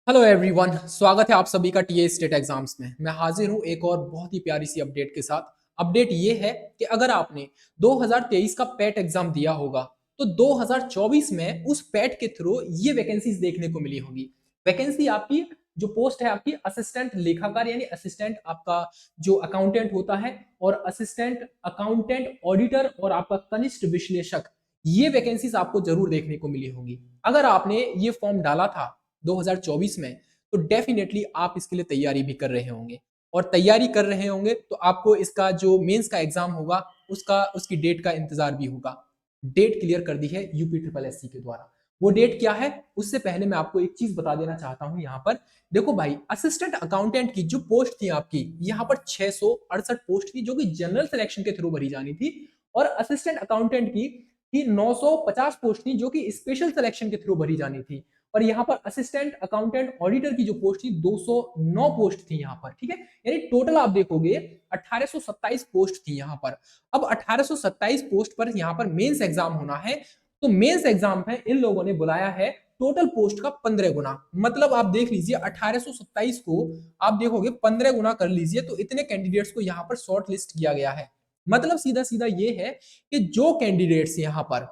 Hello everyone, स्वागत है आप सभी का टीए स्टेट एग्जाम्स में। मैं हाजिर हूं एक और बहुत ही प्यारी सी अपडेट के साथ। अपडेट ये है कि अगर आपने 2023 का पेट एग्जाम दिया होगा तो 2024 में उस पेट के थ्रू ये वैकेंसीज देखने को मिली होगी। वैकेंसी आपकी जो पोस्ट है आपकी असिस्टेंट लेखाकार यानी असिस्टेंट आपका जो अकाउंटेंट होता है, और असिस्टेंट अकाउंटेंट ऑडिटर और आपका कनिष्ठ विश्लेषक, ये वैकेंसीज आपको जरूर देखने को मिली होगी। अगर आपने ये फॉर्म डाला था 2024 में तो डेफिनेटली आप इसके लिए तैयारी भी कर रहे होंगे, और तैयारी कर रहे होंगे तो आपको इसका जो मेंस का एग्जाम होगा उसकी डेट का इंतजार भी होगा। डेट क्लियर कर दी है यूपी ट्रिपल एससी के द्वारा। वो डेट क्या है उससे पहले मैं आपको एक चीज बता देना चाहता हूं। यहाँ पर देखो भाई, असिस्टेंट अकाउंटेंट की जो पोस्ट थी आपकी, यहाँ पर 668 पोस्ट थी जो कि जनरल सिलेक्शन के थ्रू भरी जानी थी, और असिस्टेंट अकाउंटेंट की 950 पोस्ट थी जो कि स्पेशल सिलेक्शन के थ्रू भरी जानी थी। और यहाँ पर असिस्टेंट अकाउंटेंट ऑडिटर की जो पोस्ट थी 209 पोस्ट थी यहाँ पर, ठीक है। यानी टोटल आप देखोगे 1827 पोस्ट थी यहाँ पर। अब 1827 पोस्ट पर यहाँ पर मेंस एग्जाम होना है, तो मेंस एग्जाम है इन लोगों ने बुलाया है टोटल पोस्ट का 15 गुना। मतलब आप देख लीजिए 1827 को आप देखोगे 15 गुना कर लीजिए तो इतने कैंडिडेट्स को यहाँ पर शॉर्ट लिस्ट किया गया है। मतलब सीधा सीधा ये है कि जो कैंडिडेट्स यहाँ पर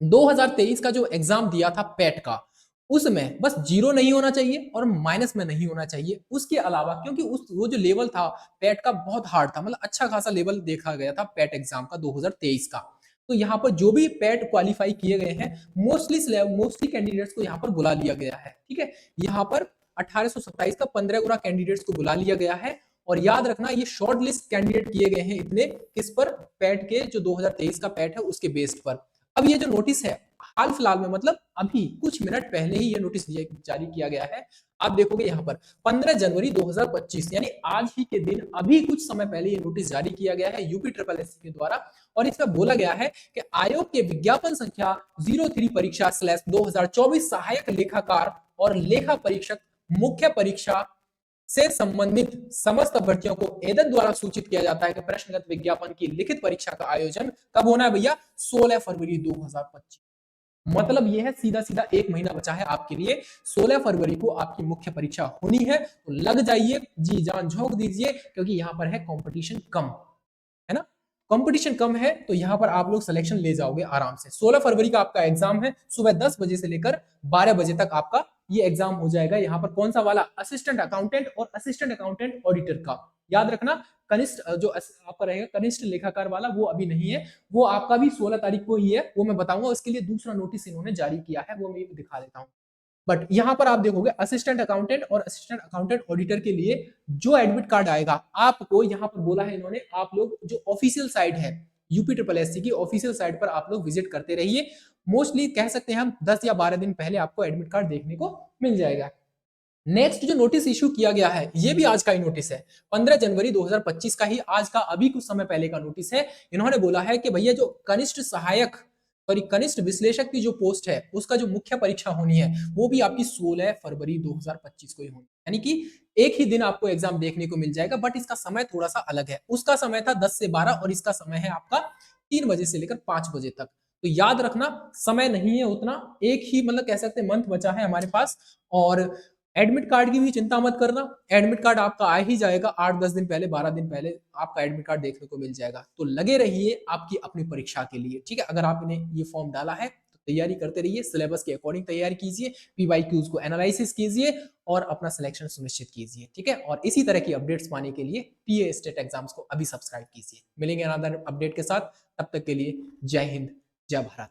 2023 का जो एग्जाम दिया था पेट का, उसमें बस जीरो नहीं होना चाहिए और माइनस में नहीं होना चाहिए। उसके अलावा क्योंकि उस वो जो लेवल था पेट का बहुत हार्ड था, मतलब अच्छा खासा लेवल देखा गया था पेट एग्जाम का 2023 का। तो यहाँ पर जो भी पेट क्वालिफाई किए गए हैं मोस्टली कैंडिडेट्स को यहाँ पर बुला लिया गया है, ठीक है। यहाँ पर 1827 का 15 गुना कैंडिडेट्स को बुला लिया गया है। और याद रखना ये शॉर्ट लिस्ट कैंडिडेट किए गए हैं इतने, किस पर? पेट के जो 2023 का पेट है उसके बेस्ड पर। अब ये जो नोटिस है हाल फिलहाल में, मतलब अभी कुछ मिनट पहले ही ये नोटिस जारी किया गया है। आप देखोगे यहाँ पर 15 जनवरी 2025 यानी आज ही के दिन अभी कुछ समय पहले ये नोटिस जारी किया गया है यूपी ट्रिपल एससी के द्वारा। और इसमें बोला गया है कि आयोग के विज्ञापन संख्या 03 परीक्षा स्लैश 2024 सहायक लेखाकार और लेखा परीक्षक मुख्य परीक्षा से संबंधित समस्त भर्तियों को एदन द्वारा सूचित किया जाता है कि प्रश्नगत विज्ञापन की लिखित परीक्षा का आयोजन कब होना है भैया? 16 फरवरी 2025। मतलब यह है सीधा सीधा एक महीना बचा है आपके लिए। 16 फरवरी को आपकी मुख्य परीक्षा होनी है, तो लग जाइए, जी जान झोंक दीजिए, क्योंकि यहां पर है कंपटीशन कम, है ना। कंपटीशन कम है तो यहां पर आप लोग सिलेक्शन ले जाओगे आराम से। 16 फरवरी का आपका एग्जाम है, सुबह 10 बजे से लेकर 12 बजे तक आपका ये एग्जाम हो जाएगा। यहाँ पर कौन सा वाला? असिस्टेंट अकाउंटेंट और असिस्टेंट अकाउंटेंट ऑडिटर का। याद रखना कनिष्ठ जो आपका रहेगा कनिष्ठ लेखाकार वाला, वो अभी नहीं है, वो आपका भी 16 तारीख को ही है, वो मैं बताऊंगा। उसके लिए दूसरा नोटिस इन्होंने जारी किया है, वो मैं दिखा देता हूँ। बट यहां पर आप देखोगे असिस्टेंट अकाउंटेंट और असिस्टेंट अकाउंटेंट ऑडिटर के लिए जो एडमिट कार्ड आएगा आपको, यहां पर बोला है इन्होंने, आप लोग जो ऑफिशियल साइट है यूपी ट्रिपल एससी की ऑफिशियल साइट पर आप लोग विजिट करते रहिए। मोस्टली कह सकते हैं हम 10 या 12 दिन पहले आपको एडमिट कार्ड देखने को मिल जाएगा। नेक्स्ट जो नोटिस इशू किया गया है ये भी आज का ही नोटिस है, 15 जनवरी 2025 का ही, आज का अभी कुछ समय पहले का नोटिस है। इन्होंने बोला है कि भैया जो कनिष्ठ सहायक सॉरी कनिष्ठ विश्लेषक की जो पोस्ट है उसका जो मुख्य परीक्षा होनी है वो भी आपकी 16 फरवरी 2025 को ही होनी, यानी कि एक ही दिन आपको एग्जाम देखने को मिल जाएगा। बट इसका समय थोड़ा सा अलग है, उसका समय था 10 से 12 और इसका समय है आपका 3 बजे से लेकर 5 बजे तक। तो याद रखना समय नहीं है उतना, एक ही मतलब कह सकते हैं मंथ बचा है हमारे पास। और एडमिट कार्ड की भी चिंता मत करना, एडमिट कार्ड आपका आ ही जाएगा 8-10 दिन पहले, 12 दिन पहले आपका एडमिट कार्ड देखने को मिल जाएगा। तो लगे रहिए आपकी अपनी परीक्षा के लिए, ठीक है। अगर आपने ये फॉर्म डाला है तो तैयारी करते रहिए, सिलेबस के अकॉर्डिंग तैयारी कीजिए, पीवाईक्यूज को एनालिसिस कीजिए और अपना सिलेक्शन सुनिश्चित कीजिए, ठीक है। और इसी तरह की अपडेट्स पाने के लिए टीए स्टेट एग्जाम्स को अभी सब्सक्राइब कीजिए। मिलेंगे अनदर अपडेट के साथ, तब तक के लिए जय हिंद, जय भारत।